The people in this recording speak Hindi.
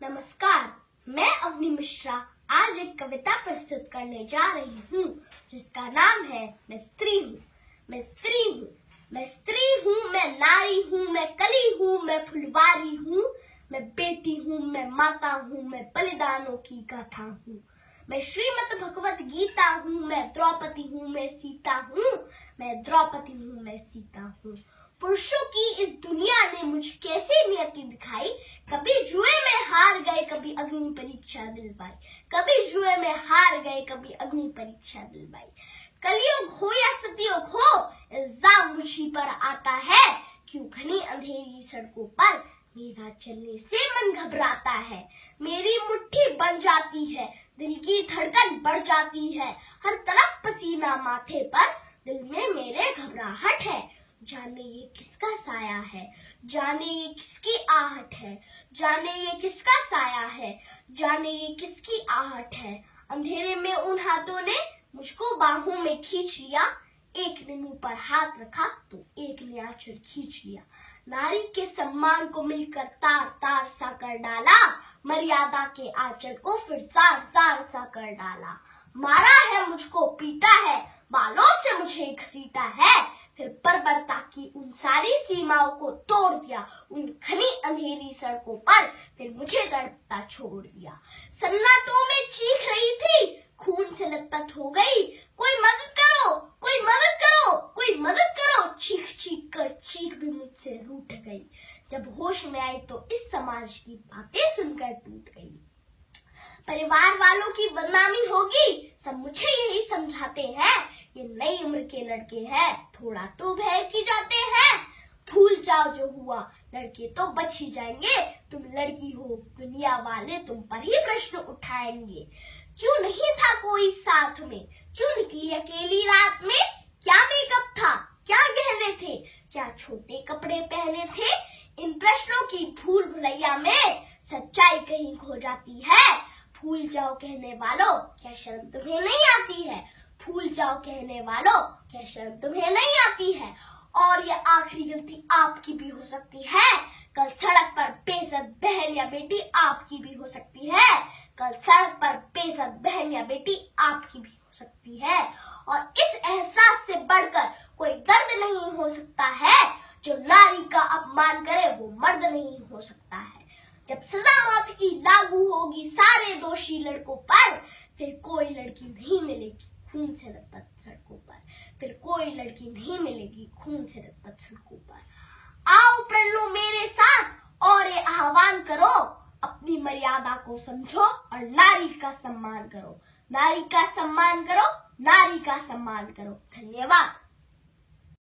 नमस्कार, मैं अवनी मिश्रा आज एक कविता प्रस्तुत करने जा रही हूँ जिसका नाम है मैं स्त्री हूँ। मैं स्त्री हूँ, मैं स्त्री हूँ, मैं नारी हूँ, मैं कली हूँ, मैं फुलवारी हूँ, मैं बेटी हूँ, मैं माता हूँ, मैं बलिदानों की गाथा हूँ। मैं श्रीमद् भगवत गीता हूँ, मैं द्रौपदी हूँ, मैं सीता हूँ, मैं द्रौपदी हूँ, मैं सीता हूँ। पुरुषों की इस दुनिया ने मुझे कैसी नियति दिखाई, कभी जुए में हार गए, कभी अग्नि परीक्षा दिलवाई, कभी जुए में हार गए, कभी अग्नि परीक्षा दिलवाई। कलयुग हो या सतयुग हो, इल्जाम मुझी पर आता है, क्यों घनी अंधेरी सड़कों पर मेरा चलने से मन घबराता है। मेरी मुट्ठी बन जाती है, दिल की धड़कन बढ़ जाती है, हर तरफ पसीना माथे पर, दिल में मेरे घबराहट है। जाने ये किसका साया है, जाने ये किसकी आहट है, जाने ये किसका साया है, जाने ये किसकी आहट है। अंधेरे में उन हाथों ने मुझको बाहों में खींच लिया, एक ने मुंह पर हाथ रखा तो एक ने आंचल खींच लिया। नारी के सम्मान को मिलकर तार तार सा कर डाला, मर्यादा के आंचल को फिर जार जार सा कर डाला। मारा है मुझको, पीटा है, बालों से मुझे घसीटा है, फिर बर्बरता की उन सारी सीमाओं को तोड़ दिया, उन घनी अंधेरी सड़कों पर फिर मुझे तड़पता छोड़ दिया। सन्नाटों में चीख रही थी, खून से लथपथ हो गई, कोई मदद करो, कोई मदद करो, कोई मदद करो। चीख चीख कर चीख भी मुझसे रूठ गई, जब होश में आई तो इस समाज की बातें सुनकर टूट गई। परिवार वालों की बदनामी होगी, सब मुझे यही समझाते हैं, ये नई उम्र के लड़के हैं, थोड़ा तो भय की जाते हैं। भूल जाओ जो हुआ, लड़के तो बच ही जाएंगे, तुम लड़की हो, दुनिया वाले तुम पर ही प्रश्न उठाएंगे। क्यों नहीं था कोई साथ में, क्यों निकली अकेली रात में, क्या मेकअप था, क्या गहने थे, क्या छोटे कपड़े पहने थे। इन प्रश्नों की भूल भुलैया में सच्चाई कहीं खो जाती है। भूल जाओ कहने वालों, क्या शर्म तुम्हें नहीं आती है, भूल जाओ कहने वालों, क्या शर्म तुम्हें नहीं आती है। और ये आखिरी गलती आपकी भी हो सकती है, कल सड़क पर बेइज्जत बहन या बेटी आपकी भी हो सकती है, कल सड़क पर बेइज्जत बहन या बेटी आपकी भी हो सकती है। और इस एहसास से बढ़कर कोई दर्द नहीं हो सकता है, जो नारी का अपमान करे वो मर्द नहीं हो सकता है। जब सजा मौत की लागू होगी सारे दोषी लड़कों पर, फिर कोई लड़की नहीं मिलेगी खून से लथपथ सड़कों पर, फिर कोई लड़की नहीं मिलेगी खून से लथपथ सड़कों पर। आओ प्रण लो मेरे साथ और ये आह्वान करो, अपनी मर्यादा को समझो और नारी का सम्मान करो, नारी का सम्मान करो, नारी का सम्मान करो। धन्यवाद।